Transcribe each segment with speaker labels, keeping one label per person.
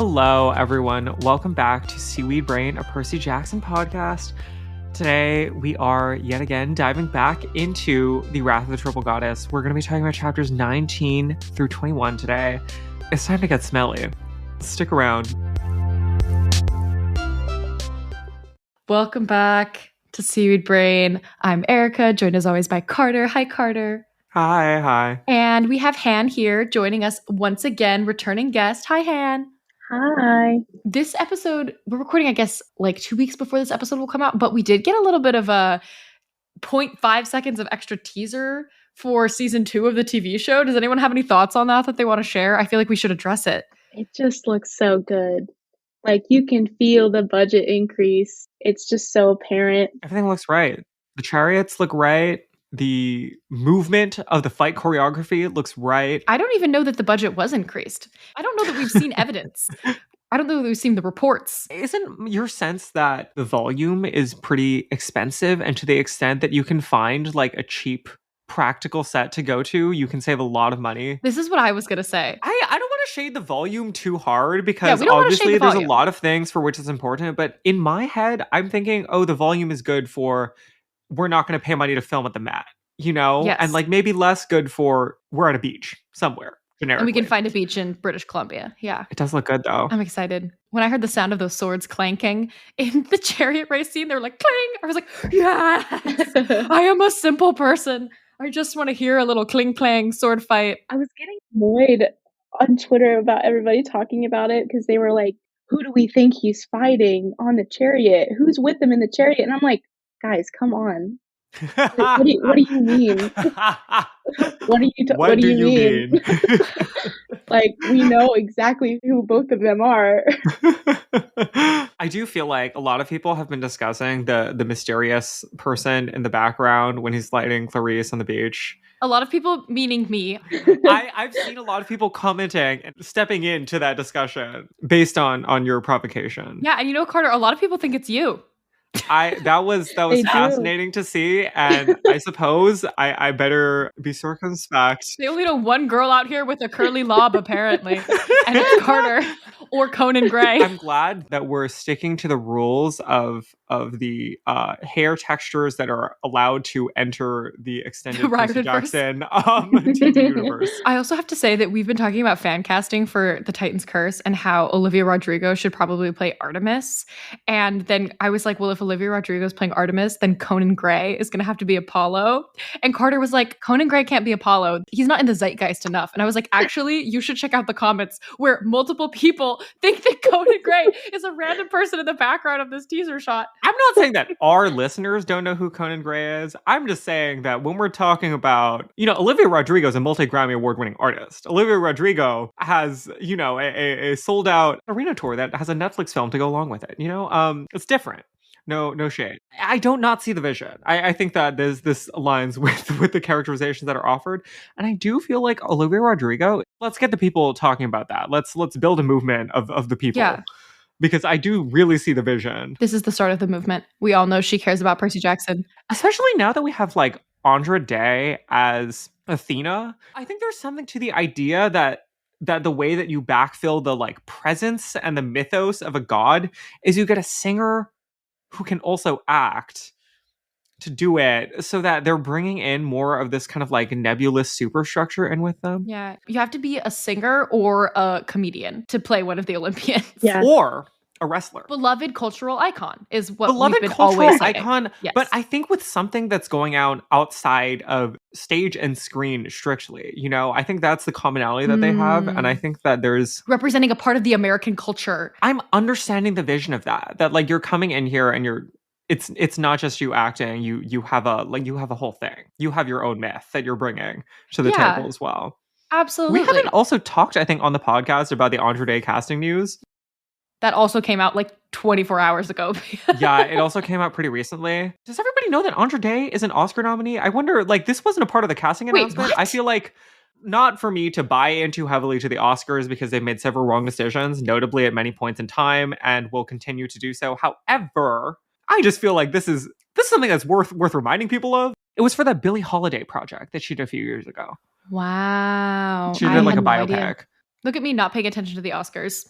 Speaker 1: Hello, everyone. Welcome back to Seaweed Brain, a Percy Jackson podcast. Today, we are yet again diving back into the Wrath of the Triple Goddess. We're going to be talking about chapters 19 through 21 today. It's time to get smelly. Stick around.
Speaker 2: Welcome back to Seaweed Brain. I'm Erica, joined as always by Carter. Hi, Carter.
Speaker 1: Hi.
Speaker 2: And we have Han here joining us once again, returning guest. Hi, Han.
Speaker 3: Hi.
Speaker 2: This episode, we're recording, I guess, like 2 weeks before this episode will come out, but we did get a little bit of a 0.5 seconds of extra teaser for season 2 of the TV show. Does anyone have any thoughts on that they want to share? I feel like we should address it.
Speaker 3: It just looks so good. Like, you can feel the budget increase. It's just so apparent.
Speaker 1: Everything looks right. The chariots look right. The movement of the fight choreography looks right.
Speaker 2: I don't even know that the budget was increased. I don't know that we've seen evidence. I don't know that we've seen the reports.
Speaker 1: Isn't your sense that the volume is pretty expensive, and to the extent that you can find like a cheap practical set to go to, you can save a lot of money?
Speaker 2: This is what I was going to say.
Speaker 1: I don't want to shade the volume too hard because
Speaker 2: we don't wanna shade
Speaker 1: obviously
Speaker 2: the
Speaker 1: there's a
Speaker 2: volume.
Speaker 1: lot of things for which it's important, but in my head, I'm thinking, oh, the volume is good for we're not going to pay money to film at the Met, you know?
Speaker 2: Yes.
Speaker 1: And like maybe less good for we're at a beach somewhere.
Speaker 2: And we can find a beach in British Columbia. Yeah.
Speaker 1: It does look good though.
Speaker 2: I'm excited. When I heard the sound of those swords clanking in the chariot race scene, they were like, cling. I was like, yes, I am a simple person. I just want to hear a little cling clang sword fight.
Speaker 3: I was getting annoyed on Twitter about everybody talking about it because they were like, who do we think he's fighting on the chariot? Who's with him in the chariot? And I'm like, guys, come on. What do you mean? What do you mean? Like, we know exactly who both of them are.
Speaker 1: I do feel like a lot of people have been discussing the mysterious person in the background when he's lighting Clarice on the beach.
Speaker 2: A lot of people, meaning me.
Speaker 1: I've seen a lot of people commenting and stepping into that discussion based on your provocation.
Speaker 2: Yeah, and you know, Carter, a lot of people think it's you.
Speaker 1: That was fascinating to see, and I suppose I better be circumspect.
Speaker 2: They only know one girl out here with a curly lob, apparently, and it's Carter or Conan Gray.
Speaker 1: I'm glad that we're sticking to the rules of the hair textures that are allowed to enter the extended Percy Jackson TV universe.
Speaker 2: I also have to say that we've been talking about fan casting for The Titan's Curse and how Olivia Rodrigo should probably play Artemis. And then I was like, well, if Olivia Rodrigo is playing Artemis, then Conan Gray is going to have to be Apollo. And Carter was like, Conan Gray can't be Apollo. He's not in the zeitgeist enough. And I was like, actually, you should check out the comments where multiple people think that Conan Gray is a random person in the background of this teaser shot.
Speaker 1: I'm not saying that our listeners don't know who Conan Gray is. I'm just saying that when we're talking about, Olivia Rodrigo is a multi-Grammy award-winning artist. Olivia Rodrigo has, a sold-out arena tour that has a Netflix film to go along with it. It's different. No shade. I don't not see the vision. I think that this aligns with the characterizations that are offered. And I do feel like Olivia Rodrigo, let's get the people talking about that. Let's build a movement of the people.
Speaker 2: Yeah.
Speaker 1: Because I do really see the vision.
Speaker 2: This is the start of the movement. We all know she cares about Percy Jackson.
Speaker 1: Especially now that we have like Andra Day as Athena. I think there's something to the idea that the way that you backfill the like presence and the mythos of a god is you get a singer who can also act to do it, so that they're bringing in more of this kind of like nebulous superstructure in with them.
Speaker 2: Yeah. You have to be a singer or a comedian to play one of the Olympians.
Speaker 3: Yeah.
Speaker 1: Or a wrestler.
Speaker 2: Beloved cultural icon is what
Speaker 1: Beloved
Speaker 2: we've been
Speaker 1: cultural
Speaker 2: always saying.
Speaker 1: icon.
Speaker 2: Yes.
Speaker 1: But I think with something that's going out outside of stage and screen strictly, I think that's the commonality that they have. And I think that there's
Speaker 2: representing a part of the American culture.
Speaker 1: I'm understanding the vision of that like you're coming in here and it's not just you acting. You have a whole thing. You have your own myth that you're bringing to the table as well.
Speaker 2: Absolutely.
Speaker 1: We haven't also talked, I think, on the podcast about the Andra Day casting news.
Speaker 2: That also came out like 24 hours ago.
Speaker 1: Yeah, it also came out pretty recently. Does everybody know that Andra Day is an Oscar nominee? I wonder, like, this wasn't a part of the casting announcement.
Speaker 2: What?
Speaker 1: I feel like not for me to buy in too heavily to the Oscars because they've made several wrong decisions, notably at many points in time, and will continue to do so. However, I just feel like this is something that's worth reminding people of. It was for that Billie Holiday project that she did a few years ago.
Speaker 2: Wow.
Speaker 1: She did like a biopic.
Speaker 2: Look at me not paying attention to the Oscars.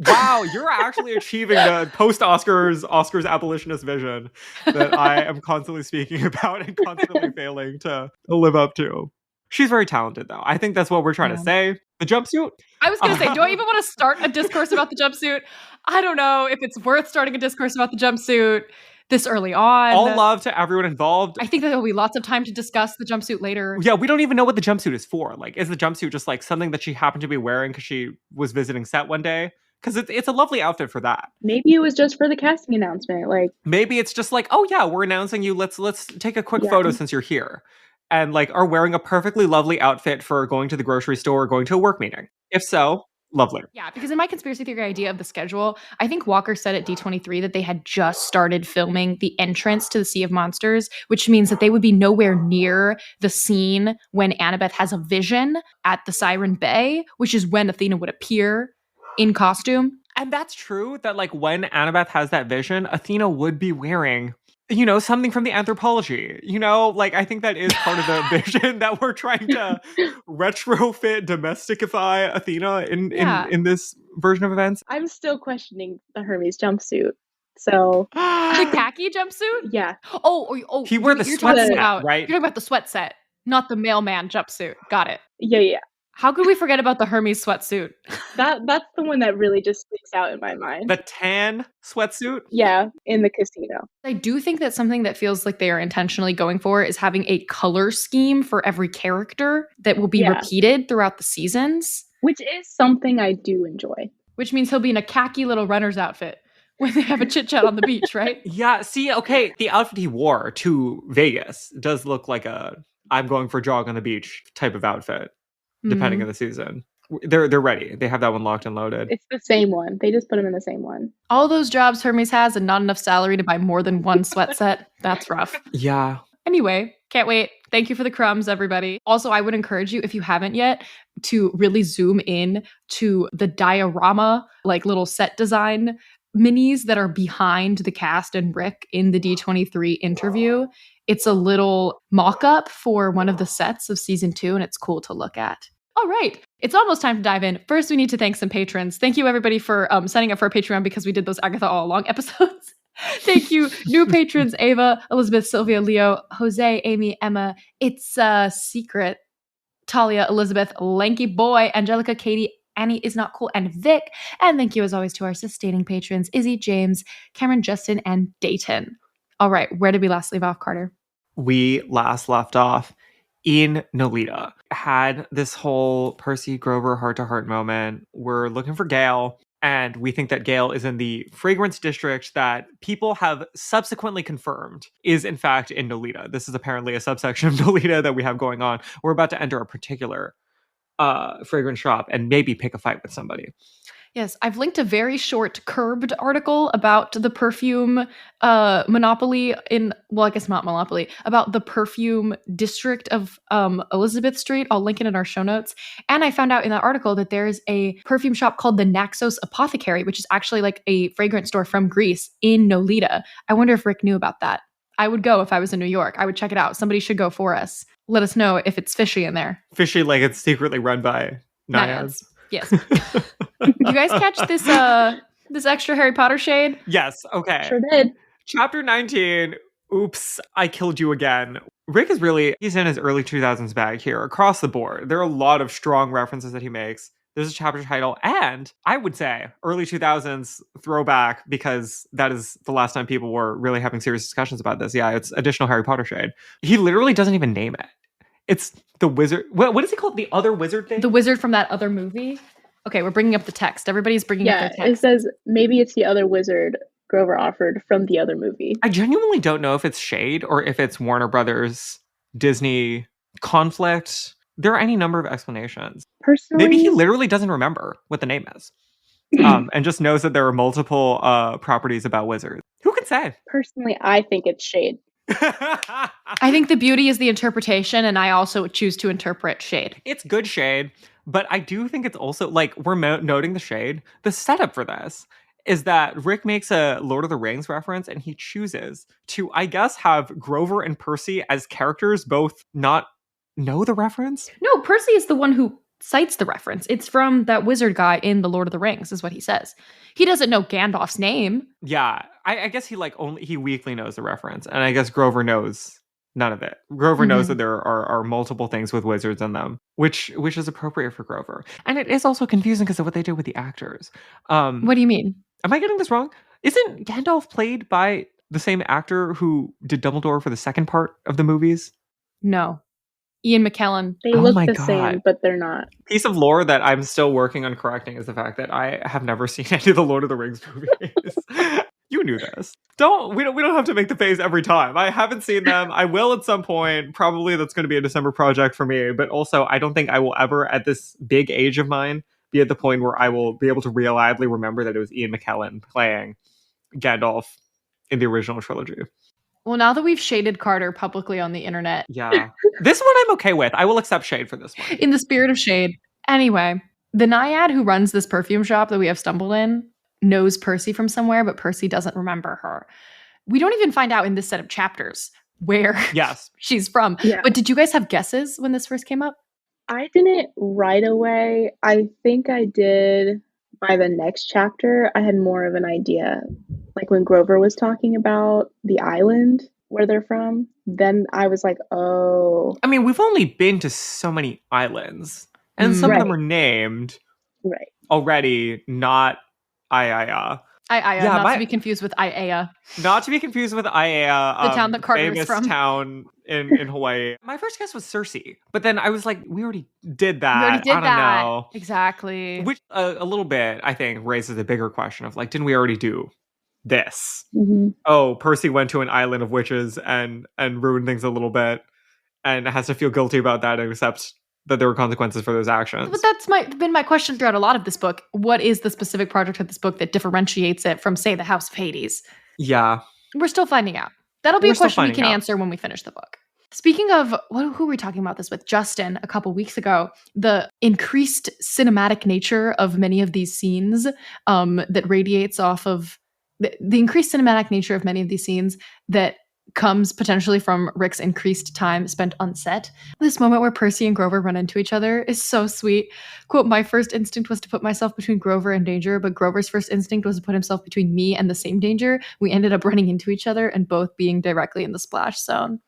Speaker 1: Wow, you're actually achieving the post-Oscars abolitionist vision that I am constantly speaking about and constantly failing to live up to. She's very talented, though. I think that's what we're trying to say. The jumpsuit?
Speaker 2: I was going to say, do I even want to start a discourse about the jumpsuit? I don't know if it's worth starting a discourse about the jumpsuit this early on.
Speaker 1: All love to everyone involved.
Speaker 2: I think that there'll be lots of time to discuss the jumpsuit later.
Speaker 1: Yeah, we don't even know what the jumpsuit is for. Like, is the jumpsuit just like something that she happened to be wearing because she was visiting set one day? Because it's a lovely outfit for that.
Speaker 3: Maybe it was just for the casting announcement. Like,
Speaker 1: maybe it's just like, oh yeah, we're announcing you. Let's take a quick photo since you're here. And like are wearing a perfectly lovely outfit for going to the grocery store or going to a work meeting. If so, lovely.
Speaker 2: Yeah, because in my conspiracy theory idea of the schedule, I think Walker said at D23 that they had just started filming the entrance to the Sea of Monsters, which means that they would be nowhere near the scene when Annabeth has a vision at the Siren Bay, which is when Athena would appear in costume.
Speaker 1: And that's true that like when Annabeth has that vision, Athena would be wearing, you know, something from the Anthropology. You know, like I think that is part of the vision that we're trying to retrofit, domesticify Athena in this version of events.
Speaker 3: I'm still questioning the Hermes jumpsuit. So
Speaker 2: the khaki jumpsuit?
Speaker 3: Yeah.
Speaker 2: Oh,
Speaker 1: he wore the sweat set, right?
Speaker 2: You're talking about the sweat set, not the mailman jumpsuit. Got it.
Speaker 3: Yeah.
Speaker 2: How could we forget about the Hermes sweatsuit?
Speaker 3: That's the one that really just sticks out in my mind.
Speaker 1: The tan sweatsuit?
Speaker 3: Yeah, in the casino.
Speaker 2: I do think that something that feels like they are intentionally going for is having a color scheme for every character that will be repeated throughout the seasons.
Speaker 3: Which is something I do enjoy.
Speaker 2: Which means he'll be in a khaki little runner's outfit when they have a chit-chat on the beach, right?
Speaker 1: Yeah, see, okay, the outfit he wore to Vegas does look like a I'm going for a jog on the beach type of outfit. Depending on the season. They're ready. They have that one locked and loaded.
Speaker 3: It's the same one. They just put him in the same one.
Speaker 2: All those jobs Hermes has and not enough salary to buy more than one sweat set. That's rough.
Speaker 1: Yeah.
Speaker 2: Anyway, can't wait. Thank you for the crumbs, everybody. Also, I would encourage you, if you haven't yet, to really zoom in to the diorama, like little set design minis that are behind the cast and Rick in the D23 interview. It's a little mock-up for one of the sets of season 2, and it's cool to look at. All right, it's almost time to dive in. First, we need to thank some patrons. Thank you, everybody, for signing up for our Patreon because we did those Agatha All Along episodes. Thank you, new patrons, Ava, Elizabeth, Sylvia, Leo, Jose, Amy, Emma, It's a Secret, Talia, Elizabeth, Lanky Boy, Angelica, Katie, Annie is not cool, and Vic. And thank you, as always, to our sustaining patrons, Izzy, James, Cameron, Justin, and Dayton. All right, where did we last leave off, Carter?
Speaker 1: We last left off in Nolita. Had this whole Percy Grover heart-to-heart moment. We're looking for Gale, and we think that Gale is in the fragrance district that people have subsequently confirmed is, in fact, in Nolita. This is apparently a subsection of Nolita that we have going on. We're about to enter a particular fragrance shop and maybe pick a fight with somebody.
Speaker 2: Yes, I've linked a very short Curbed article about the perfume monopoly I guess not monopoly, about the perfume district of Elizabeth Street. I'll link it in our show notes. And I found out in that article that there's a perfume shop called the Naxos Apothecary, which is actually like a fragrance store from Greece in Nolita. I wonder if Rick knew about that. I would go if I was in New York. I would check it out. Somebody should go for us. Let us know if it's fishy in there.
Speaker 1: Fishy, like it's secretly run by naiads.
Speaker 2: Yes. You guys catch this this extra Harry Potter shade?
Speaker 1: Yes. Okay.
Speaker 3: Sure did.
Speaker 1: Chapter 19. Oops, I killed you again. Rick is he's in his early 2000s bag here across the board. There are a lot of strong references that he makes. There's a chapter title, and I would say early 2000s throwback because that is the last time people were really having serious discussions about this. Yeah, it's additional Harry Potter shade. He literally doesn't even name it. It's the wizard. What is he called? The other wizard thing?
Speaker 2: The wizard from that other movie? Okay, we're bringing up the text. Everybody's bringing up their text.
Speaker 3: It says maybe it's the other wizard Grover offered from the other movie.
Speaker 1: I genuinely don't know if it's shade or if it's Warner Brothers Disney conflict. There are any number of explanations.
Speaker 3: Personally,
Speaker 1: maybe he literally doesn't remember what the name is. And just knows that there are multiple properties about wizards. Who can say?
Speaker 3: Personally, I think it's shade.
Speaker 2: I think the beauty is the interpretation, and I also choose to interpret shade.
Speaker 1: It's good shade, but I do think it's also, like, we're noting the shade. The setup for this is that Rick makes a Lord of the Rings reference, and he chooses to, I guess, have Grover and Percy as characters both not know the reference.
Speaker 2: No, Percy is the one who cites the reference. It's from that wizard guy in The Lord of the Rings, is what he says. He doesn't know Gandalf's name.
Speaker 1: Yeah, I guess he weakly knows the reference, and I guess Grover knows none of it. Grover knows that there are multiple things with wizards in them, which is appropriate for Grover, and it is also confusing because of what they did with the actors.
Speaker 2: What do you mean?
Speaker 1: Am I getting this wrong? Isn't Gandalf played by the same actor who did Dumbledore for the second part of the movies?
Speaker 2: No. Ian McKellen.
Speaker 3: They
Speaker 1: Oh
Speaker 3: look
Speaker 1: my
Speaker 3: the
Speaker 1: God.
Speaker 3: same, but they're not.
Speaker 1: Piece of lore that I'm still working on correcting is the fact that I have never seen any of the Lord of the Rings movies. You knew this. We don't have to make the face every time. I haven't seen them. I will at some point. Probably that's going to be a December project for me. But also, I don't think I will ever, at this big age of mine, be at the point where I will be able to reliably remember that it was Ian McKellen playing Gandalf in the original trilogy.
Speaker 2: Well, now that we've shaded Carter publicly on the internet.
Speaker 1: Yeah. This one I'm okay with. I will accept shade for this one.
Speaker 2: In the spirit of shade. Anyway, the Naiad who runs this perfume shop that we have stumbled in knows Percy from somewhere, but Percy doesn't remember her. We don't even find out in this set of chapters where she's from.
Speaker 3: Yeah.
Speaker 2: But did you guys have guesses when this first came up?
Speaker 3: I didn't right away. I think I did by the next chapter. I had more of an idea. Like when Grover was talking about the island where they're from, then I was like, oh.
Speaker 1: I mean, we've only been to so many islands, and some of them are named already, not Aiaiya.
Speaker 2: Not to be confused with Aiea.
Speaker 1: Not to be confused with Aiea,
Speaker 2: the town that Carter is from.
Speaker 1: Famous town in Hawaii. My first guess was Cersei, but then I was like, we already did that. I don't know.
Speaker 2: Exactly.
Speaker 1: Which a little bit, I think, raises a bigger question of like, didn't we already do this? Oh, Percy went to an island of witches and ruined things a little bit, and has to feel guilty about that and accept that there were consequences for those actions.
Speaker 2: But that's been my question throughout a lot of this book. What is the specific project of this book that differentiates it from, say, the House of Hades?
Speaker 1: Yeah.
Speaker 2: We're still finding out. That'll be a question we can answer when we finish the book. Speaking of, who were we talking about this with? Justin, a couple weeks ago. The increased cinematic nature of many of these scenes that radiates off of the increased cinematic nature of many of these scenes that comes potentially from Rick's increased time spent on set. This moment where Percy and Grover run into each other is so sweet. Quote, my first instinct was to put myself between Grover and danger, but Grover's first instinct was to put himself between me and the same danger. We ended up running into each other and both being directly in the splash zone.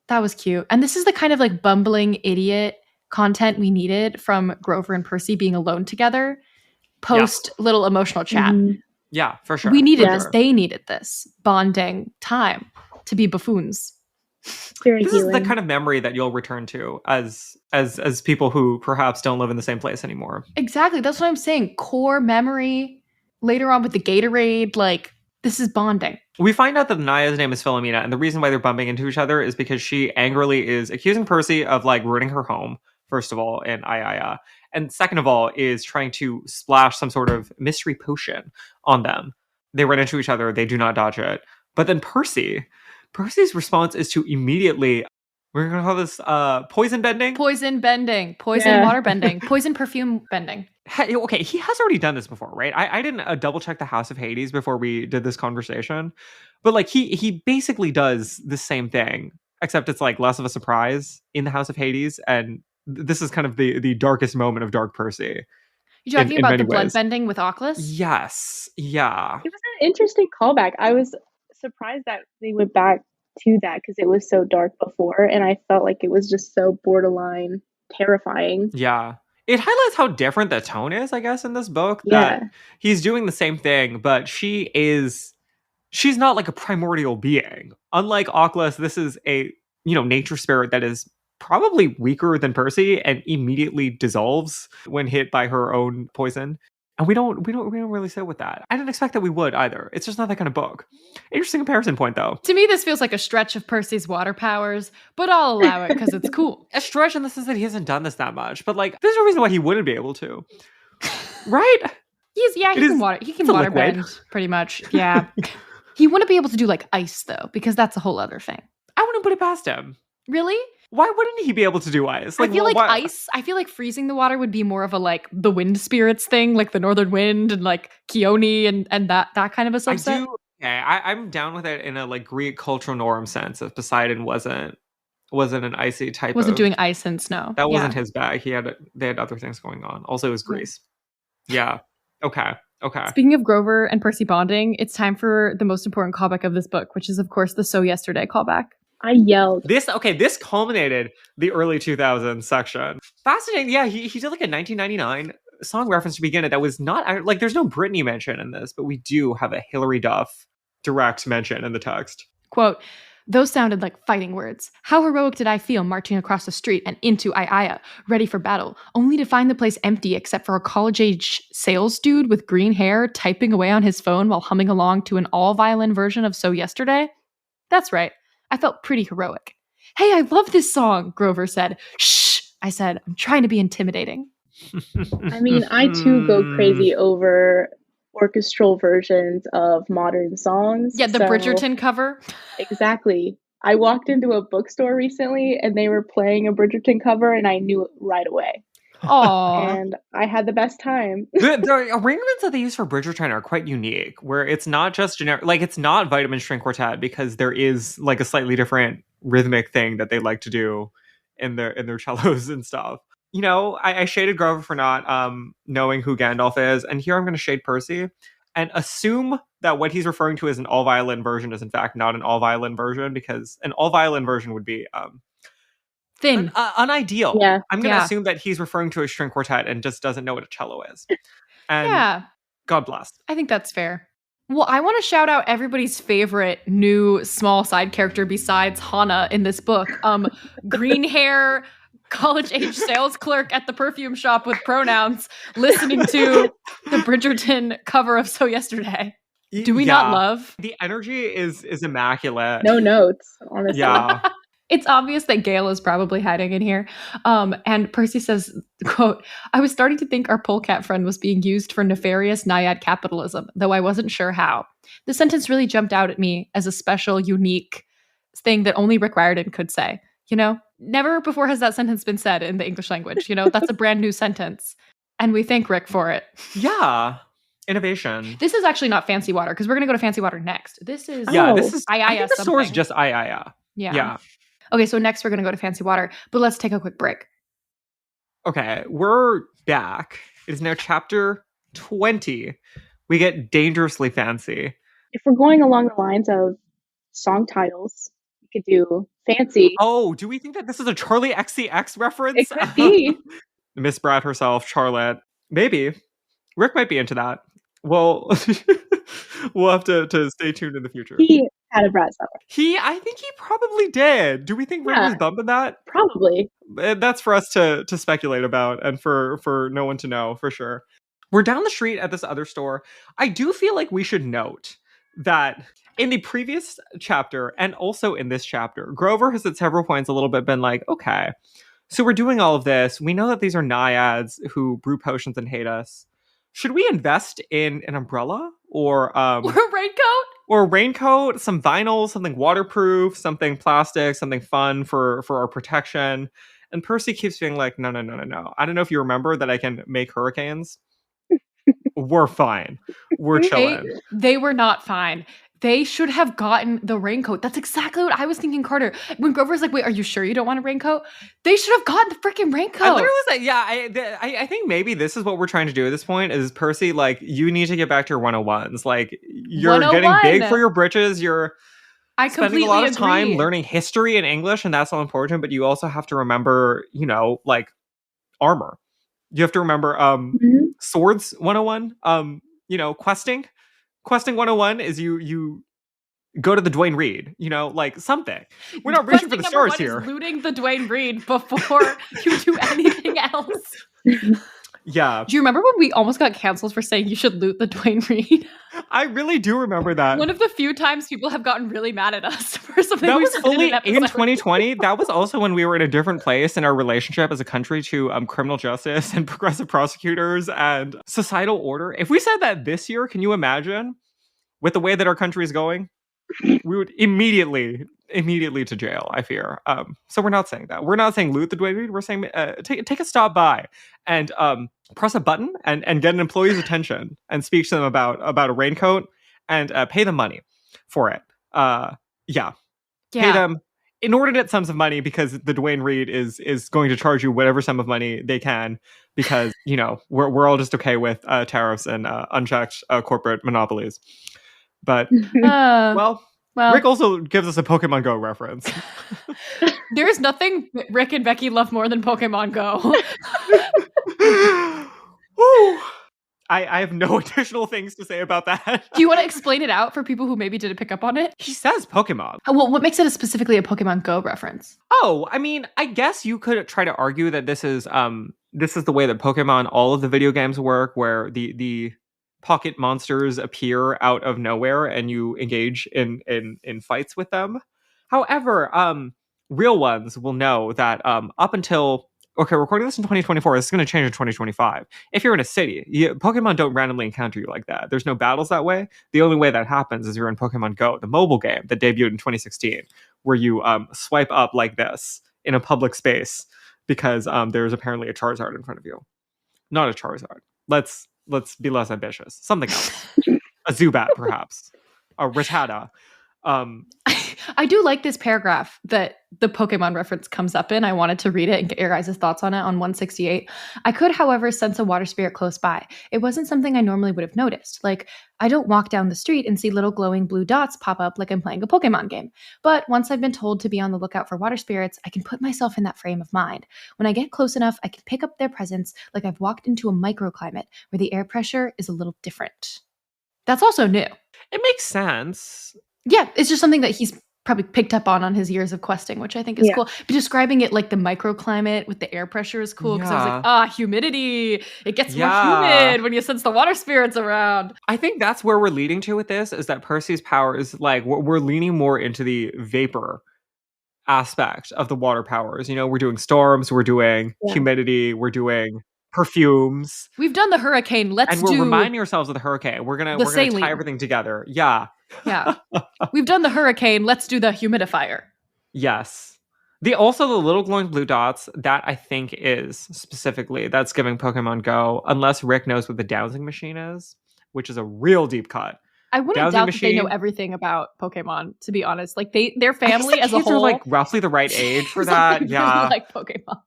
Speaker 2: That was cute. And this is the kind of like bumbling idiot content we needed from Grover and Percy being alone together post little emotional chat.
Speaker 1: Yeah, for sure.
Speaker 2: We needed this. They needed this bonding time to be buffoons.
Speaker 1: This is the kind of memory that you'll return to as people who perhaps don't live in the same place anymore.
Speaker 2: Exactly. That's what I'm saying. Core memory. Later on with the Gatorade, like this is bonding.
Speaker 1: We find out that Naya's name is Philomena, and the reason why they're bumping into each other is because she angrily is accusing Percy of like ruining her home, first of all, in Aiaiya. And second of all, is trying to splash some sort of mystery potion on them. They run into each other. They do not dodge it. But then Percy's response is to immediately, we're going to call this poison bending?
Speaker 2: Poison bending. Poison water bending. Poison perfume bending.
Speaker 1: Okay, he has already done this before, right? I didn't double check the House of Hades before we did this conversation. But like he basically does the same thing, except it's like less of a surprise in the House of Hades, and this is kind of the darkest moment of Dark Percy.
Speaker 2: You're talking about the blood bending with Oculus?
Speaker 1: Yes. Yeah.
Speaker 3: It was an interesting callback. I was surprised that they went back to that because it was so dark before, and I felt like it was just so borderline terrifying.
Speaker 1: Yeah. It highlights how different the tone is, I guess, in this book. That he's doing the same thing, but she's not like a primordial being. Unlike Oculus, this is a, nature spirit that is probably weaker than Percy and immediately dissolves when hit by her own poison. And we don't really sit with that. I didn't expect that we would either. It's just not that kind of book. Interesting comparison point, though.
Speaker 2: To me, this feels like a stretch of Percy's water powers, but I'll allow it because it's cool.
Speaker 1: A stretch in the sense that he hasn't done this that much, but like, there's no reason why he wouldn't be able to, right?
Speaker 2: He can water bend pretty much. Yeah, he wouldn't be able to do like ice though, because that's a whole other thing.
Speaker 1: I wouldn't put it past him.
Speaker 2: Really?
Speaker 1: Why wouldn't he be able to do ice?
Speaker 2: I feel like ice. I feel like freezing the water would be more of a like the wind spirits thing, like the northern wind and like Keone and that kind of a subset.
Speaker 1: I'm down with it in a like Greek cultural norm sense. If Poseidon wasn't wasn't an icy type
Speaker 2: Wasn't
Speaker 1: of,
Speaker 2: doing ice and snow.
Speaker 1: that wasn't his bag. They had other things going on. Also, it was Greece. Yeah. Okay.
Speaker 2: Speaking of Grover and Percy bonding, it's time for the most important callback of this book, which is, of course, the So Yesterday callback.
Speaker 3: I yelled.
Speaker 1: This culminated the early 2000s section. Fascinating. Yeah, he did like a 1999 song reference to begin it that was not, like, there's no Britney mention in this, but we do have a Hilary Duff direct mention in the text.
Speaker 2: Quote, those sounded like fighting words. How heroic did I feel marching across the street and into Iaya, ready for battle, only to find the place empty except for a college-age sales dude with green hair typing away on his phone while humming along to an all-violin version of So Yesterday? That's right. I felt pretty heroic. Hey, I love this song, Grover said. Shh, I said. I'm trying to be intimidating.
Speaker 3: I mean, I too go crazy over orchestral versions of modern songs.
Speaker 2: Yeah, the Bridgerton cover.
Speaker 3: Exactly. I walked into a bookstore recently and they were playing a Bridgerton cover and I knew it right away.
Speaker 2: Aww.
Speaker 3: And I had the best time.
Speaker 1: The arrangements that they use for Bridgerton are quite unique, where it's not just generic, like it's not Vitamin String Quartet, because there is like a slightly different rhythmic thing that they like to do in their cellos and stuff. You know, I shaded Grover for not knowing who Gandalf is, and here I'm going to shade Percy and assume that what he's referring to as an all-violin version is in fact not an all-violin version, because an all-violin version would be
Speaker 2: thin,
Speaker 1: unideal.
Speaker 3: Yeah.
Speaker 1: I'm going to assume that he's referring to a string quartet and just doesn't know what a cello is. And
Speaker 2: yeah.
Speaker 1: God bless.
Speaker 2: I think that's fair. Well, I want to shout out everybody's favorite new small side character besides Hana in this book. Green hair, college-age sales clerk at the perfume shop with pronouns, listening to the Bridgerton cover of So Yesterday. Do we not love?
Speaker 1: The energy is immaculate.
Speaker 3: No notes, honestly.
Speaker 1: Yeah.
Speaker 2: It's obvious that Gale is probably hiding in here. And Percy says, quote, I was starting to think our polecat friend was being used for nefarious naiad capitalism, though I wasn't sure how. The sentence really jumped out at me as a special, unique thing that only Rick Riordan could say. You know, never before has that sentence been said in the English language. You know, that's a brand new sentence. And we thank Rick for it.
Speaker 1: Yeah. Innovation.
Speaker 2: This is actually not Fancy Water, because we're going to go to Fancy Water next. This is...
Speaker 1: this is...
Speaker 2: I
Speaker 1: think the store's just Iaya.
Speaker 2: Yeah. Okay, so next we're going to go to Fancy Water, but let's take a quick break.
Speaker 1: Okay, we're back. It is now chapter 20. We get dangerously fancy.
Speaker 3: If we're going along the lines of song titles, we could do Fancy.
Speaker 1: Oh, do we think that this is a Charlie XCX reference?
Speaker 3: It could be.
Speaker 1: Miss Brad herself, Charlotte. Maybe. Rick might be into that. Well, we'll have to stay tuned in the future.
Speaker 3: He had a Brat Summer.
Speaker 1: I think he probably did. Do we think Rick was bumping that?
Speaker 3: Probably.
Speaker 1: That's for us to speculate about, and for no one to know for sure. We're down the street at this other store. I do feel like we should note that in the previous chapter and also in this chapter, Grover has at several points a little bit been like, okay, so we're doing all of this. We know that these are naiads who brew potions and hate us. Should we invest in an umbrella or
Speaker 2: a raincoat?
Speaker 1: Or a raincoat, some vinyl, something waterproof, something plastic, something fun for our protection. And Percy keeps being like, no. I don't know if you remember that I can make hurricanes. We're fine. We're chilling.
Speaker 2: They were not fine. They should have gotten the raincoat. That's exactly what I was thinking, Carter. When Grover's like, wait, are you sure you don't want a raincoat? They should have gotten the freaking raincoat.
Speaker 1: I literally was like, I think maybe this is what we're trying to do at this point is Percy, like, you need to get back to your 101s. Like, you're 101. Getting big for your britches. You're spending a lot of time learning history and English, and that's all important. But you also have to remember, you know, like, armor. You have to remember swords 101. You know, questing 101 is you go to the Dwayne Reed, you know, like something. We're not reaching for the stars here.
Speaker 2: Is looting the Dwayne Reed before you do anything else.
Speaker 1: Yeah.
Speaker 2: Do you remember when we almost got canceled for saying you should loot the Dwayne Reed?
Speaker 1: I really do remember that.
Speaker 2: One of the few times people have gotten really mad at us for something
Speaker 1: that
Speaker 2: we
Speaker 1: was
Speaker 2: said
Speaker 1: only
Speaker 2: in an
Speaker 1: in 2020. That was also when we were in a different place in our relationship as a country to criminal justice and progressive prosecutors and societal order. If we said that this year, can you imagine with the way that our country is going? We would immediately to jail, I fear. So we're not saying that. We're not saying loot the Dwayne Reed. We're saying take a stop by and press a button and get an employee's attention and speak to them about a raincoat and pay them money for it. Yeah. Pay them inordinate sums of money because the Dwayne Reed is going to charge you whatever sum of money they can because, you know, we're all just okay with tariffs and unchecked corporate monopolies. But, well, Rick also gives us a Pokemon Go reference.
Speaker 2: There's nothing Rick and Becky love more than Pokemon Go.
Speaker 1: I have no additional things to say about that.
Speaker 2: Do you want to explain it out for people who maybe didn't pick up on it?
Speaker 1: He says Pokemon.
Speaker 2: Well, what makes it specifically a Pokemon Go reference?
Speaker 1: Oh, I mean, I guess you could try to argue that this is the way that Pokemon, all of the video games work, where the pocket monsters appear out of nowhere and you engage in fights with them. However, real ones will know that up until... Okay, recording this in 2024, this is going to change in 2025. If you're in a city, Pokemon don't randomly encounter you like that. There's no battles that way. The only way that happens is you're in Pokemon Go, the mobile game that debuted in 2016, where you swipe up like this in a public space because there's apparently a Charizard in front of you. Not a Charizard. Let's be less ambitious. Something else. A Zubat, perhaps. A Rattata.
Speaker 2: I do like this paragraph that the Pokemon reference comes up in. I wanted to read it and get your guys' thoughts on it on 168. I could, however, sense a water spirit close by. It wasn't something I normally would have noticed. Like, I don't walk down the street and see little glowing blue dots pop up like I'm playing a Pokemon game. But once I've been told to be on the lookout for water spirits, I can put myself in that frame of mind. When I get close enough, I can pick up their presence like I've walked into a microclimate where the air pressure is a little different. That's also new.
Speaker 1: It makes sense.
Speaker 2: Yeah, it's just something that he's probably picked up on his years of questing, which I think is cool. But describing it like the microclimate with the air pressure is cool because I was like, humidity. It gets more humid when you sense the water spirits around.
Speaker 1: I think that's where we're leading to with this, is that Percy's power is like, we're leaning more into the vapor aspect of the water powers. You know, we're doing storms, we're doing humidity, we're doing perfumes.
Speaker 2: We've done the hurricane.
Speaker 1: And we're reminding ourselves of the hurricane. We're gonna tie everything together. Yeah.
Speaker 2: Yeah. We've done the hurricane. Let's do the humidifier.
Speaker 1: Yes. The little glowing blue dots, that I think is specifically, that's giving Pokemon Go, unless Rick knows what the dowsing machine is, which is a real deep cut.
Speaker 2: I wouldn't doubt that they know everything about Pokemon, to be honest. Like their family as a whole
Speaker 1: are like roughly the right age for that.
Speaker 2: Yeah. Like Pokemon.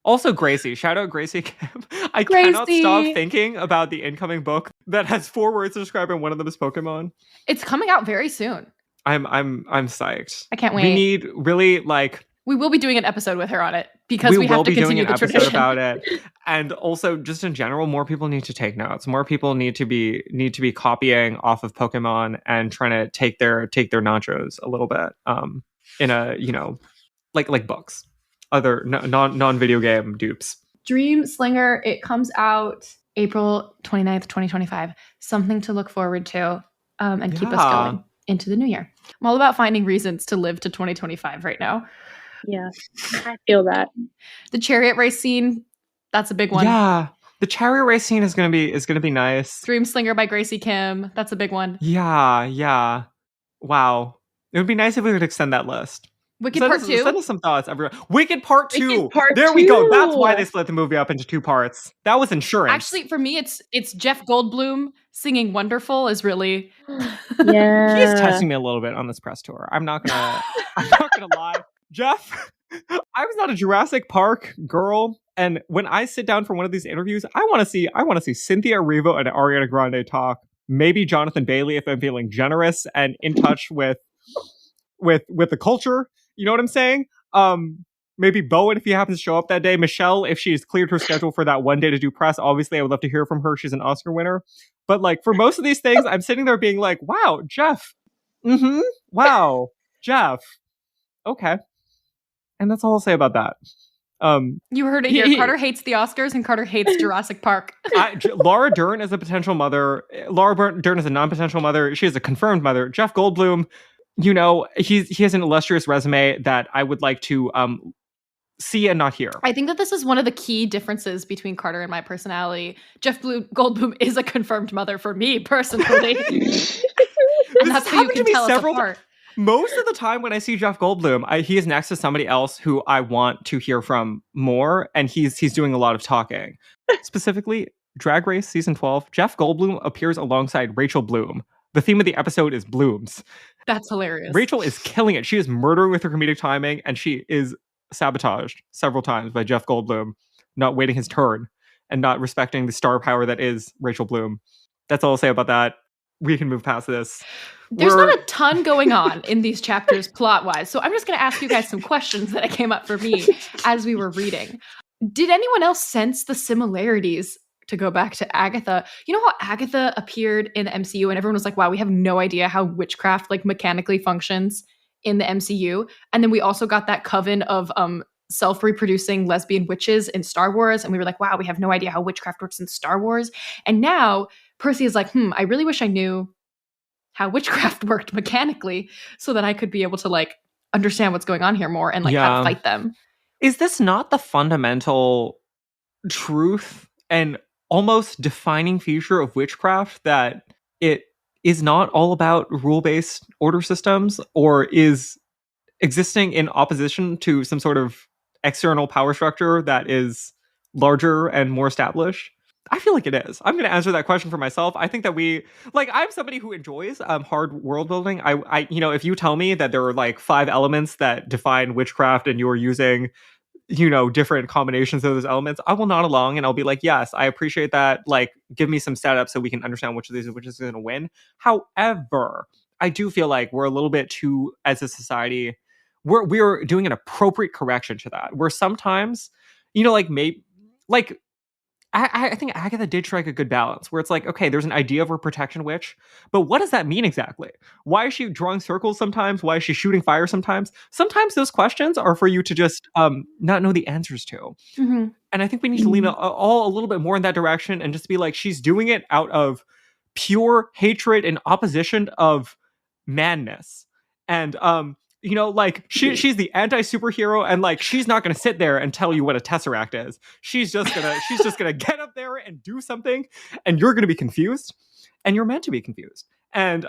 Speaker 1: Also, Gracie. Shout out Gracie Kim. I cannot stop thinking about the incoming book that has 4 words to describe, and one of them is Pokemon.
Speaker 2: It's coming out very soon.
Speaker 1: I'm psyched.
Speaker 2: I can't wait.
Speaker 1: We need really
Speaker 2: we will be doing an episode with her on it because we have to continue the tradition
Speaker 1: about it. And also, just in general, more people need to take notes. More people need to be copying off of Pokemon and trying to take their nachos a little bit. In a like books. Other non-video game dupes.
Speaker 2: Dream Slinger, it comes out April 29th, 2025. Something to look forward to and keep us going into the new year. I'm all about finding reasons to live to 2025 right now.
Speaker 3: Yeah, I feel that.
Speaker 2: The chariot race scene, that's a big one.
Speaker 1: Yeah, the chariot race scene is gonna be nice.
Speaker 2: Dream Slinger by Gracie Kim, that's a big one.
Speaker 1: Yeah. Wow. It would be nice if we could extend that list.
Speaker 2: Wicked Part 2.
Speaker 1: Send us some thoughts, everyone. Wicked Part 2. There we go. That's why they split the movie up into 2 parts. That was insurance.
Speaker 2: Actually, for me, it's Jeff Goldblum singing "Wonderful" is really.
Speaker 3: Yeah.
Speaker 1: He's testing me a little bit on this press tour. I'm not gonna lie, Jeff. I was not a Jurassic Park girl, and when I sit down for one of these interviews, I want to see Cynthia Erivo and Ariana Grande talk. Maybe Jonathan Bailey if I'm feeling generous and in touch with the culture. You know what I'm saying? Maybe Bowen if he happens to show up that day. Michelle if she's cleared her schedule for that one day to do press. Obviously, I would love to hear from her. She's an Oscar winner. But like for most of these things, I'm sitting there being like, "Wow, Jeff. Wow, Jeff. Okay." And that's all I'll say about that.
Speaker 2: You heard it here. Carter hates the Oscars and Carter hates Jurassic Park.
Speaker 1: Laura Dern is a potential mother. Laura Dern is a non-potential mother. She is a confirmed mother. Jeff Goldblum, you know, he has an illustrious resume that I would like to see and not hear.
Speaker 2: I think that this is one of the key differences between Carter and my personality. Jeff Goldblum is a confirmed mother for me personally. And that's how you can tell us apart.
Speaker 1: Most of the time when I see Jeff Goldblum, he is next to somebody else who I want to hear from more, and he's doing a lot of talking. Specifically, Drag Race Season 12, Jeff Goldblum appears alongside Rachel Bloom, The theme of the episode is blooms.
Speaker 2: That's hilarious.
Speaker 1: Rachel is killing it. She is murdering with her comedic timing, and she is sabotaged several times by Jeff Goldblum, not waiting his turn and not respecting the star power that is Rachel Bloom. That's all I'll say about that. We can move past this.
Speaker 2: There's not a ton going on in these chapters plot-wise, so I'm just going to ask you guys some questions that came up for me as we were reading. Did anyone else sense the similarities, to go back to Agatha? You know how Agatha appeared in the MCU and everyone was like, wow, we have no idea how witchcraft like mechanically functions in the MCU. And then we also got that coven of self-reproducing lesbian witches in Star Wars. And we were like, wow, we have no idea how witchcraft works in Star Wars. And now Percy is like, I really wish I knew how witchcraft worked mechanically so that I could be able to like understand what's going on here more and like how to fight them.
Speaker 1: Is this not the fundamental truth and almost defining feature of witchcraft, that it is not all about rule-based order systems, or is existing in opposition to some sort of external power structure that is larger and more established? I feel like it is. I'm going to answer that question for myself. I think that I'm somebody who enjoys hard world building. I if you tell me that there are like 5 elements that define witchcraft and you're using different combinations of those elements, I will nod along and I'll be like, yes, I appreciate that. Like, give me some setup so we can understand which of these is going to win. However, I do feel like we're a little bit too, as a society, we're doing an appropriate correction to that. Where sometimes, I think Agatha did strike a good balance where it's like, okay, there's an idea of a protection witch, but what does that mean exactly? Why is she drawing circles sometimes? Why is she shooting fire sometimes? Sometimes those questions are for you to just not know the answers to.
Speaker 2: Mm-hmm.
Speaker 1: And I think we need to lean all a little bit more in that direction and just be like, she's doing it out of pure hatred and opposition of madness. And she's the anti-superhero, and like she's not gonna sit there and tell you what a tesseract is. She's just gonna get up there and do something, and you're gonna be confused, and you're meant to be confused. And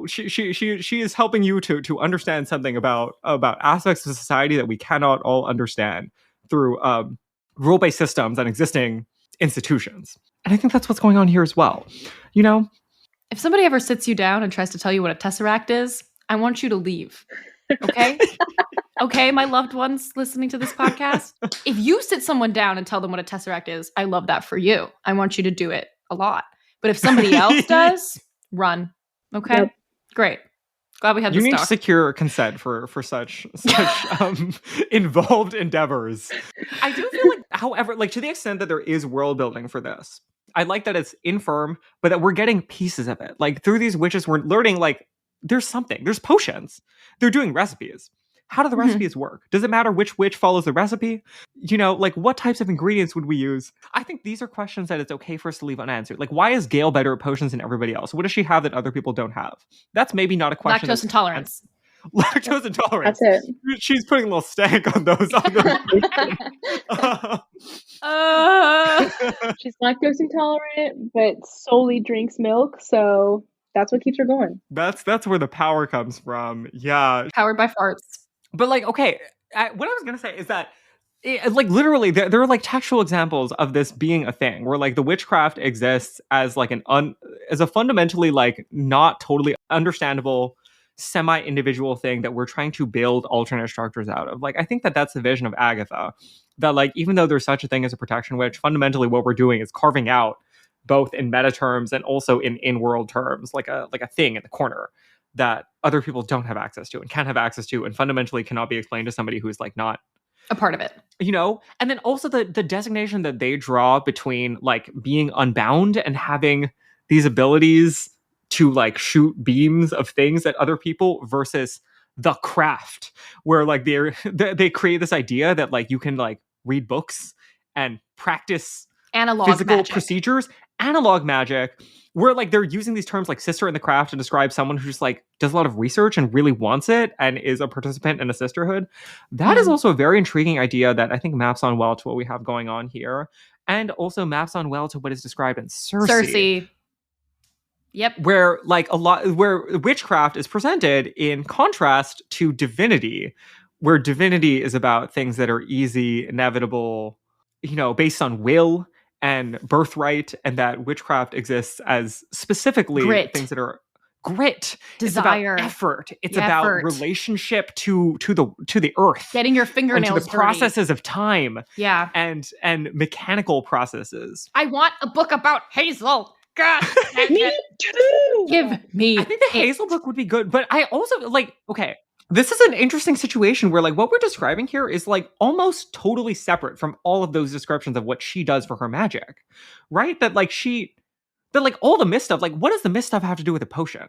Speaker 1: she is helping you to understand something about aspects of society that we cannot all understand through rule-based systems and existing institutions. And I think that's what's going on here as well.
Speaker 2: If somebody ever sits you down and tries to tell you what a tesseract is, I want you to leave. Okay? Okay, my loved ones listening to this podcast. If you sit someone down and tell them what a tesseract is, I love that for you. I want you to do it a lot. But if somebody else does, run. Okay? Yep. Great. Glad we had this talk.
Speaker 1: You need secure consent for such involved endeavors. I do feel like, however, like to the extent that there is world building for this, I like that it's infirm, but that we're getting pieces of it. Like through these witches, we're learning like there's potions. They're doing recipes. How do the recipes work? Does it matter which witch follows the recipe? Like what types of ingredients would we use? I think these are questions that it's okay for us to leave unanswered. Like, why is Gale better at potions than everybody else? What does she have that other people don't have? That's maybe not a question.
Speaker 2: Lactose intolerance.
Speaker 1: Lactose intolerance.
Speaker 3: That's it.
Speaker 1: She's putting a little stank on those.
Speaker 3: She's lactose intolerant, but solely drinks milk, so that's what keeps her going.
Speaker 1: That's where the power comes from. Yeah.
Speaker 2: Powered by farts.
Speaker 1: But like, okay, what I was going to say is that like literally there are like textual examples of this being a thing where like the witchcraft exists as like as a fundamentally like not totally understandable semi-individual thing that we're trying to build alternate structures out of. Like, I think that that's the vision of Agatha, that like, even though there's such a thing as a protection witch, fundamentally what we're doing is carving out both in meta terms and also in in-world terms, like a thing in the corner that other people don't have access to and can't have access to and fundamentally cannot be explained to somebody who's like not
Speaker 2: a part of it.
Speaker 1: And then also the designation that they draw between like being unbound and having these abilities to like shoot beams of things at other people versus the craft, where like they create this idea that like you can like read books and practice
Speaker 2: analog
Speaker 1: physical
Speaker 2: magic.
Speaker 1: procedures, analog magic, where like they're using these terms like sister in the craft to describe someone who just like does a lot of research and really wants it and is a participant in a sisterhood. That is also a very intriguing idea that I think maps on well to what we have going on here, and also maps on well to what is described in Circe.
Speaker 2: Yep.
Speaker 1: Where witchcraft is presented in contrast to divinity, where divinity is about things that are easy, inevitable, based on will and birthright, and that witchcraft exists as specifically
Speaker 2: grit.
Speaker 1: Things that are grit.
Speaker 2: Desire.
Speaker 1: It's about effort. It's
Speaker 2: Yeah,
Speaker 1: about
Speaker 2: effort.
Speaker 1: relationship to the earth.
Speaker 2: Getting your
Speaker 1: and to
Speaker 2: fingernails
Speaker 1: the
Speaker 2: dirty.
Speaker 1: processes of time
Speaker 2: Yeah.
Speaker 1: and mechanical processes.
Speaker 2: I want a book about Hazel. God,
Speaker 3: Me too.
Speaker 2: give me.
Speaker 1: I think the
Speaker 2: it.
Speaker 1: Hazel book would be good, but I also like, okay, this is an interesting situation where like what we're describing here is like almost totally separate from all of those descriptions of what she does for her magic, right? That like all the mist stuff, like what does the mist stuff have to do with the potion?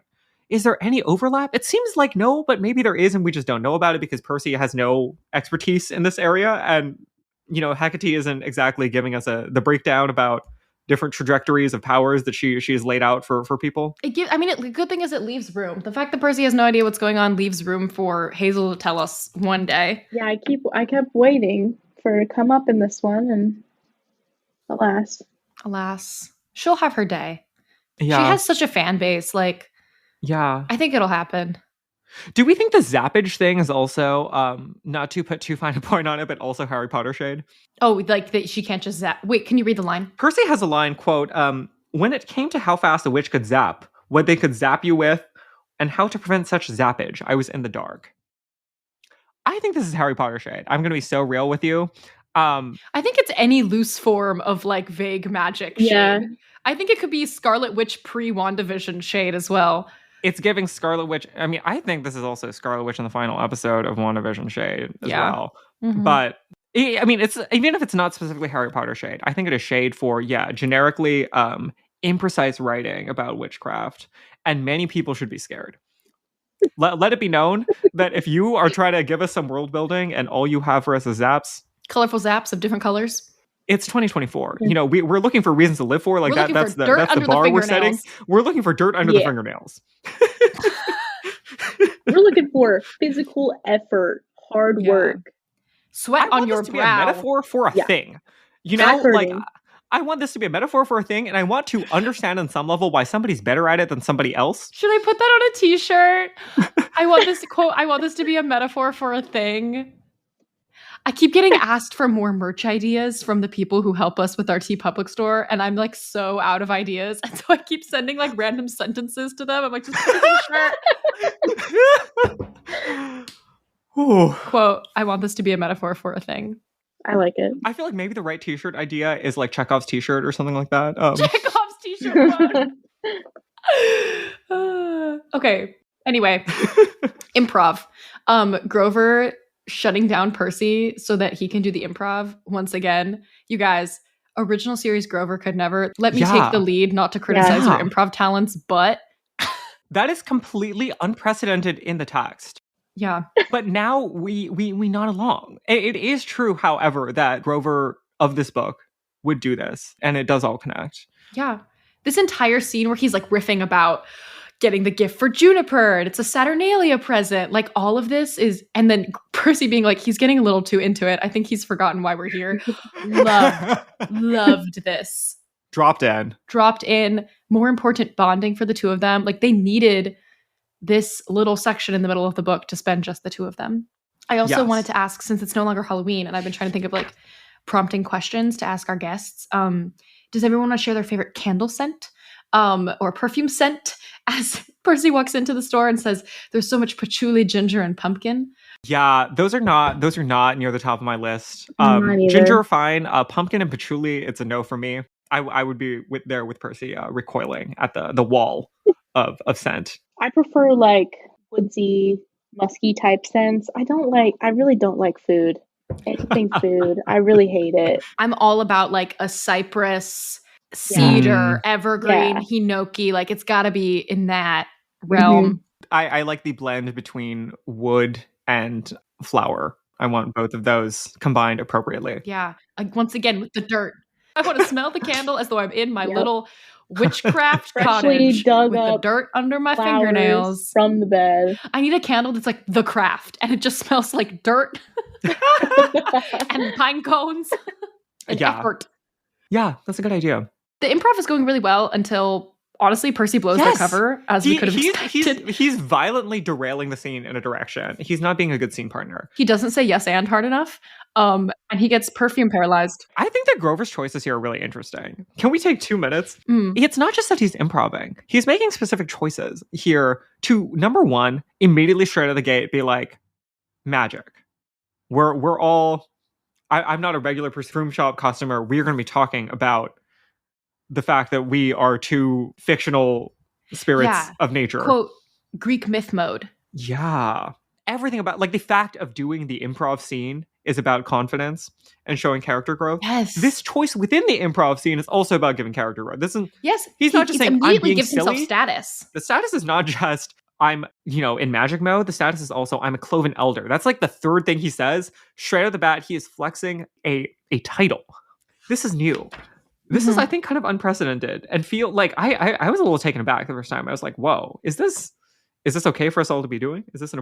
Speaker 1: Is there any overlap? It seems like no, but maybe there is and we just don't know about it because Percy has no expertise in this area, and Hecate isn't exactly giving us the breakdown about different trajectories of powers that she has laid out for people.
Speaker 2: The good thing is it leaves room. The fact that Percy has no idea what's going on leaves room for Hazel to tell us one day.
Speaker 3: Yeah, I kept waiting for her to come up in this one, and
Speaker 2: Alas, she'll have her day.
Speaker 1: Yeah.
Speaker 2: She has such a fan base. Like,
Speaker 1: yeah.
Speaker 2: I think it'll happen.
Speaker 1: Do we think the zappage thing is also, not to put too fine a point on it, but also Harry Potter shade?
Speaker 2: Oh, like that she can't just zap. Wait, can you read the line?
Speaker 1: Percy has a line, quote, when it came to how fast a witch could zap, what they could zap you with, and how to prevent such zappage, I was in the dark. I think this is Harry Potter shade. I'm going to be so real with you.
Speaker 2: I think it's any loose form of like vague magic shade.
Speaker 3: Yeah.
Speaker 2: I think it could be Scarlet Witch pre-WandaVision shade as well.
Speaker 1: It's giving Scarlet Witch. I mean, I think this is also Scarlet Witch in the final episode of WandaVision shade as well.
Speaker 2: Mhm.
Speaker 1: But I mean, it's even if it's not specifically Harry Potter shade, I think it is shade for generically imprecise writing about witchcraft, and many people should be scared. Let it be known that if you are trying to give us some world building and all you have for us is zaps,
Speaker 2: colorful zaps of different colors.
Speaker 1: it's 2024. We're looking for reasons to live for. Like
Speaker 2: We're
Speaker 1: that's
Speaker 2: looking for dirt
Speaker 1: the
Speaker 2: under
Speaker 1: bar
Speaker 2: the
Speaker 1: we're setting.
Speaker 2: fingernails.
Speaker 1: We're looking for dirt under the fingernails.
Speaker 3: We're looking for physical effort, hard
Speaker 2: Yeah.
Speaker 3: work.
Speaker 2: Sweat
Speaker 1: I
Speaker 2: on
Speaker 1: want
Speaker 2: your
Speaker 1: this to be a
Speaker 2: brow.
Speaker 1: metaphor for a
Speaker 3: Yeah.
Speaker 1: thing.
Speaker 3: Efforting.
Speaker 1: I want this to be a metaphor for a thing, and I want to understand on some level why somebody's better at it than somebody else.
Speaker 2: Should I put that on a t-shirt? I want this quote. I want this to be a metaphor for a thing. I keep getting asked for more merch ideas from the people who help us with our TeePublic store, and I'm like so out of ideas. And so I keep sending like random sentences to them. I'm like, just put this in a shirt.
Speaker 1: Ooh.
Speaker 2: Quote, I want this to be a metaphor for a thing.
Speaker 3: I like it.
Speaker 1: I feel like maybe the right t-shirt idea is like Chekhov's t-shirt or something like that.
Speaker 2: Chekhov's t-shirt quote. Okay. Anyway, improv. Grover shutting down Percy so that he can do the improv once again. You guys, original series Grover could never let me take the lead, not to criticize your improv talents, but
Speaker 1: that is completely unprecedented in the text.
Speaker 2: Yeah.
Speaker 1: But now we nod along. It is true, however, that Grover of this book would do this, and it does all connect.
Speaker 2: Yeah. This entire scene where he's like riffing about getting the gift for Juniper, and it's a Saturnalia present, like all of this is, and then Percy being like, he's getting a little too into it. I think he's forgotten why we're here. Loved this.
Speaker 1: Dropped in. More important, bonding for the two of them. Like they needed this little section in the middle of the book to spend just the two of them. I also wanted to ask, since it's no longer Halloween, and I've been trying to think of like prompting questions to ask our guests, does everyone want to share their favorite candle scent or perfume scent as Percy walks into the store and says, there's so much patchouli, ginger, and pumpkin? Yeah, those are not near the top of my list.
Speaker 3: Not either.
Speaker 1: Ginger, fine. Pumpkin and patchouli, it's a no for me. I would be with Percy recoiling at the wall of scent.
Speaker 3: I prefer like woodsy, musky type scents. I really don't like food. Anything food. I really hate it.
Speaker 2: I'm all about like a cypress, cedar, evergreen, hinoki. Like it's got to be in that realm.
Speaker 1: I like the blend between wood and flower. I want both of those combined appropriately.
Speaker 2: Yeah. Like once again with the dirt. I want to smell the candle as though I'm in my little witchcraft cottage
Speaker 3: dug
Speaker 2: with the
Speaker 3: up
Speaker 2: dirt under my
Speaker 3: flowers
Speaker 2: fingernails
Speaker 3: from the bed.
Speaker 2: I need a candle that's like the craft, and it just smells like dirt and pine cones and effort.
Speaker 1: Yeah, that's a good idea.
Speaker 2: The improv is going really well until honestly, Percy blows
Speaker 1: Yes!
Speaker 2: the cover, as we could have expected.
Speaker 1: He's violently derailing the scene in a direction. He's not being a good scene partner.
Speaker 2: He doesn't say yes and hard enough, and he gets perfume paralyzed.
Speaker 1: I think that Grover's choices here are really interesting. Can we take 2 minutes?
Speaker 2: Mm.
Speaker 1: It's not just that he's improving. He's making specific choices here to, number one, immediately straight out of the gate be like, magic. We're all... I'm not a regular perfume shop customer. We're going to be talking about the fact that we are two fictional spirits of nature.
Speaker 2: Quote, Greek myth mode.
Speaker 1: Yeah. Everything about, like, the fact of doing the improv scene is about confidence and showing character growth.
Speaker 2: Yes.
Speaker 1: This choice within the improv scene is also about giving character growth. This is
Speaker 2: yes.
Speaker 1: He's not just saying, I'm being
Speaker 2: gives
Speaker 1: silly.
Speaker 2: himself status.
Speaker 1: The status is not just, I'm, in magic mode. The status is also, I'm a cloven elder. That's like the third thing he says. Straight out of the bat, he is flexing a title. This is new. This is, I think, kind of unprecedented, and feel like I was a little taken aback the first time. I was like, whoa, is this okay for us all to be doing? Is this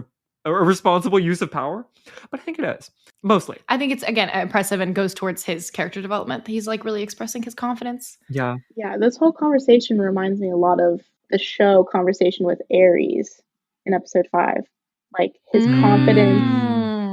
Speaker 1: a responsible use of power? But I think it is, mostly.
Speaker 2: I think it's, again, impressive and goes towards his character development. He's like really expressing his confidence.
Speaker 1: Yeah.
Speaker 3: Yeah, this whole conversation reminds me a lot of the show Conversation with Ares in episode 5. Like, his confidence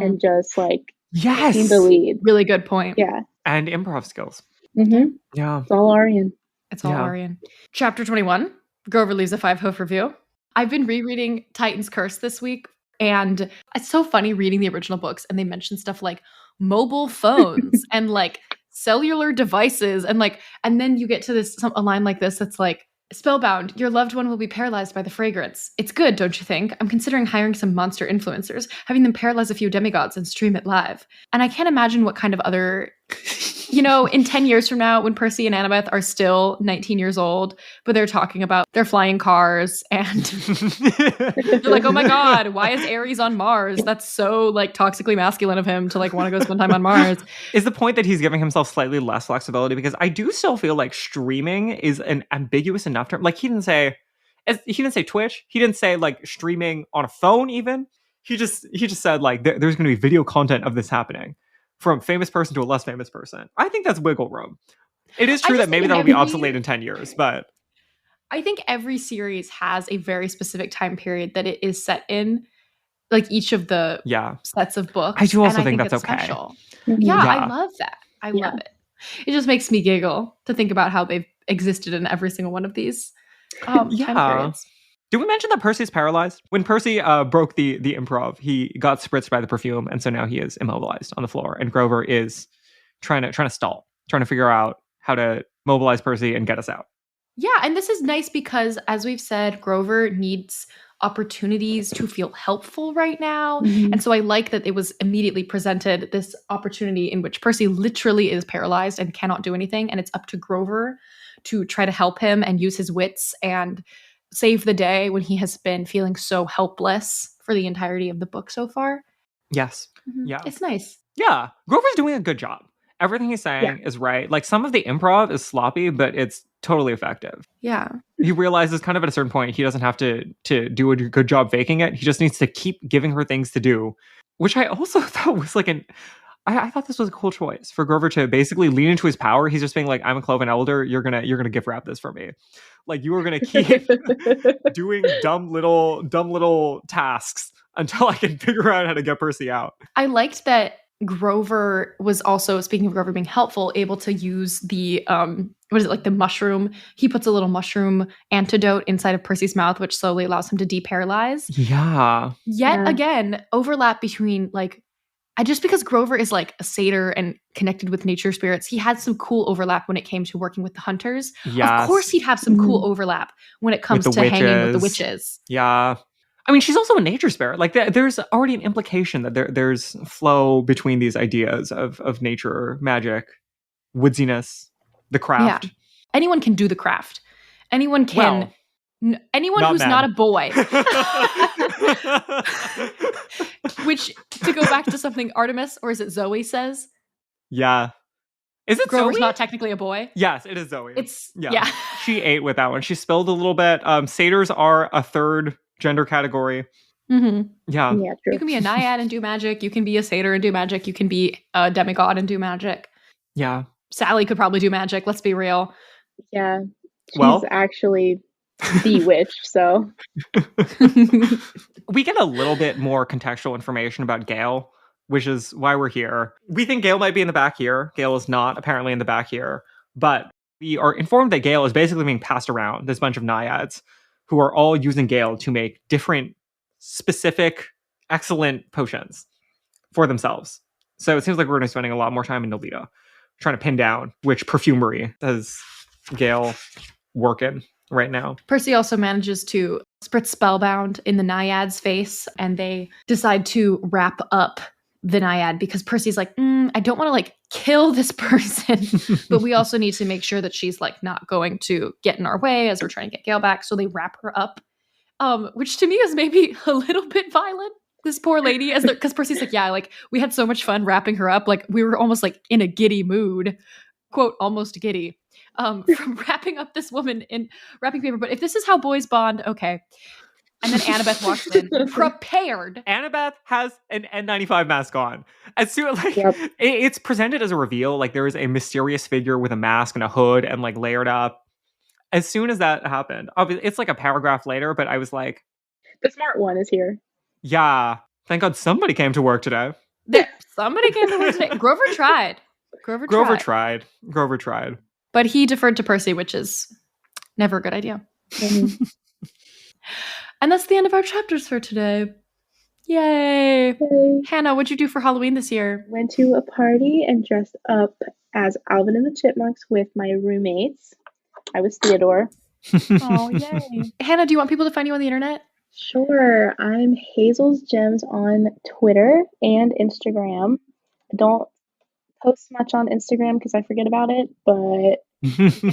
Speaker 3: and just, like, taking the lead.
Speaker 2: Really good point.
Speaker 3: Yeah.
Speaker 1: And improv skills.
Speaker 3: Mm-hmm.
Speaker 1: Yeah.
Speaker 3: It's all Arian.
Speaker 2: It's all Arian. Chapter 21, Grover leaves a 5-hoof review. I've been rereading Titan's Curse this week, and it's so funny reading the original books, and they mention stuff like mobile phones and like cellular devices, and then you get to a line like this that's like, spellbound, your loved one will be paralyzed by the fragrance. It's good, don't you think? I'm considering hiring some monster influencers, having them paralyze a few demigods and stream it live. And I can't imagine what kind of other... in 10 years from now, when Percy and Annabeth are still 19 years old, but they're talking about their flying cars, and they're like, oh my god, why is Ares on Mars? That's so, like, toxically masculine of him to, like, want to go spend time on Mars.
Speaker 1: Is the point that he's giving himself slightly less flexibility? Because I do still feel like streaming is an ambiguous enough term. Like, he didn't say Twitch. He didn't say, like, streaming on a phone even. He just said, like, there's going to be video content of this happening. From famous person to a less famous person. I think that's wiggle room. It is true that maybe that'll be obsolete in 10 years, but...
Speaker 2: I think every series has a very specific time period that it is set in, like each of the sets of books.
Speaker 1: I do also think that's okay.
Speaker 2: Special. Yeah, I love that. I love it. It just makes me giggle to think about how they've existed in every single one of these time periods.
Speaker 1: Did we mention that Percy's paralyzed? When Percy broke the improv, he got spritzed by the perfume, and so now he is immobilized on the floor. And Grover is trying to stall, trying to figure out how to mobilize Percy and get us out.
Speaker 2: Yeah, and this is nice because, as we've said, Grover needs opportunities to feel helpful right now. Mm-hmm. And so I like that it was immediately presented, this opportunity in which Percy literally is paralyzed and cannot do anything. And it's up to Grover to try to help him and use his wits and save the day when he has been feeling so helpless for the entirety of the book so far.
Speaker 1: Yes.
Speaker 2: Mm-hmm.
Speaker 1: Yeah.
Speaker 2: It's nice.
Speaker 1: Yeah. Grover's doing a good job. Everything he's saying is right. Like, some of the improv is sloppy, but it's totally effective.
Speaker 2: Yeah.
Speaker 1: He realizes kind of at a certain point, he doesn't have to do a good job faking it. He just needs to keep giving her things to do, which I also thought was like I thought this was a cool choice for Grover to basically lean into his power. He's just being like, I'm a cloven elder. You're gonna gift wrap this for me. Like, you are gonna keep doing dumb little tasks until I can figure out how to get Percy out.
Speaker 2: I liked that Grover was also, speaking of Grover being helpful, able to use the the mushroom. He puts a little mushroom antidote inside of Percy's mouth, which slowly allows him to deparalyze.
Speaker 1: Yeah.
Speaker 2: Yet again, overlap between just because Grover is like a satyr and connected with nature spirits, he had some cool overlap when it came to working with the hunters. Yes. Of course he'd have some cool overlap when it comes to hanging with the witches.
Speaker 1: Yeah. I mean, she's also a nature spirit. Like, there's already an implication that there's flow between these ideas of nature, magic, woodsiness, the craft.
Speaker 2: Yeah. Anyone can do the craft. Anyone can... anyone who's not a boy. Which, to go back to something Artemis, or is it Zoe says?
Speaker 1: Yeah. Is it
Speaker 2: Grover's
Speaker 1: Zoe?
Speaker 2: not technically a boy?
Speaker 1: Yes, it is Zoe.
Speaker 2: Yeah.
Speaker 1: She ate with that one. She spilled a little bit. Satyrs are a third gender category.
Speaker 2: Mm-hmm.
Speaker 1: Yeah.
Speaker 3: True.
Speaker 2: You can be a naiad and do magic. You can be a satyr and do magic. You can be a demigod and do magic.
Speaker 1: Yeah.
Speaker 2: Sally could probably do magic. Let's be real.
Speaker 3: Yeah. She's actually the witch, so.
Speaker 1: We get a little bit more contextual information about Gale, which is why we're here. We think Gale might be in the back here. Gale is not apparently in the back here, but we are informed that Gale is basically being passed around this bunch of naiads who are all using Gale to make different, specific, excellent potions for themselves. So it seems like we're going to be spending a lot more time in Nolita trying to pin down which perfumery does Gale work in right now.
Speaker 2: Percy also manages to spritz Spellbound in the Naiad's face, and they decide to wrap up the Naiad because Percy's like, I don't want to like kill this person, but we also need to make sure that she's like not going to get in our way as we're trying to get Gale back. So they wrap her up, which to me is maybe a little bit violent. This poor lady, because Percy's like, yeah, like we had so much fun wrapping her up, like we were almost like in a giddy mood, quote, almost giddy. From wrapping up this woman in wrapping paper. But if this is how boys bond, okay. And then Annabeth walks in, prepared.
Speaker 1: Annabeth has an N95 mask on. As soon it's presented as a reveal, like there is a mysterious figure with a mask and a hood and like layered up. As soon as that happened, obviously it's like a paragraph later, but I was like,
Speaker 3: the smart one is here.
Speaker 1: Yeah, thank God somebody came to work today.
Speaker 2: Somebody came to work today. Grover tried.
Speaker 1: Grover tried.
Speaker 2: But he deferred to Percy, which is never a good idea.
Speaker 3: Mm-hmm.
Speaker 2: And that's the end of our chapters for today. Yay! Hannah, what'd you do for Halloween this year?
Speaker 3: Went to a party and dressed up as Alvin and the Chipmunks with my roommates. I was Theodore.
Speaker 2: Oh, yay. Hannah, do you want people to find you on the internet?
Speaker 3: Sure. I'm Hazel's Gems on Twitter and Instagram. I don't post much on Instagram because I forget about it, but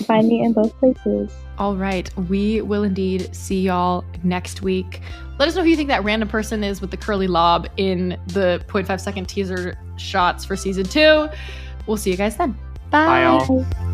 Speaker 3: find me in both places.
Speaker 2: All right. We will indeed see y'all next week. Let us know who you think that random person is with the curly lob in the 0.5 second teaser shots for season 2. We'll see you guys then. Bye.
Speaker 1: Bye, y'all.
Speaker 3: Bye.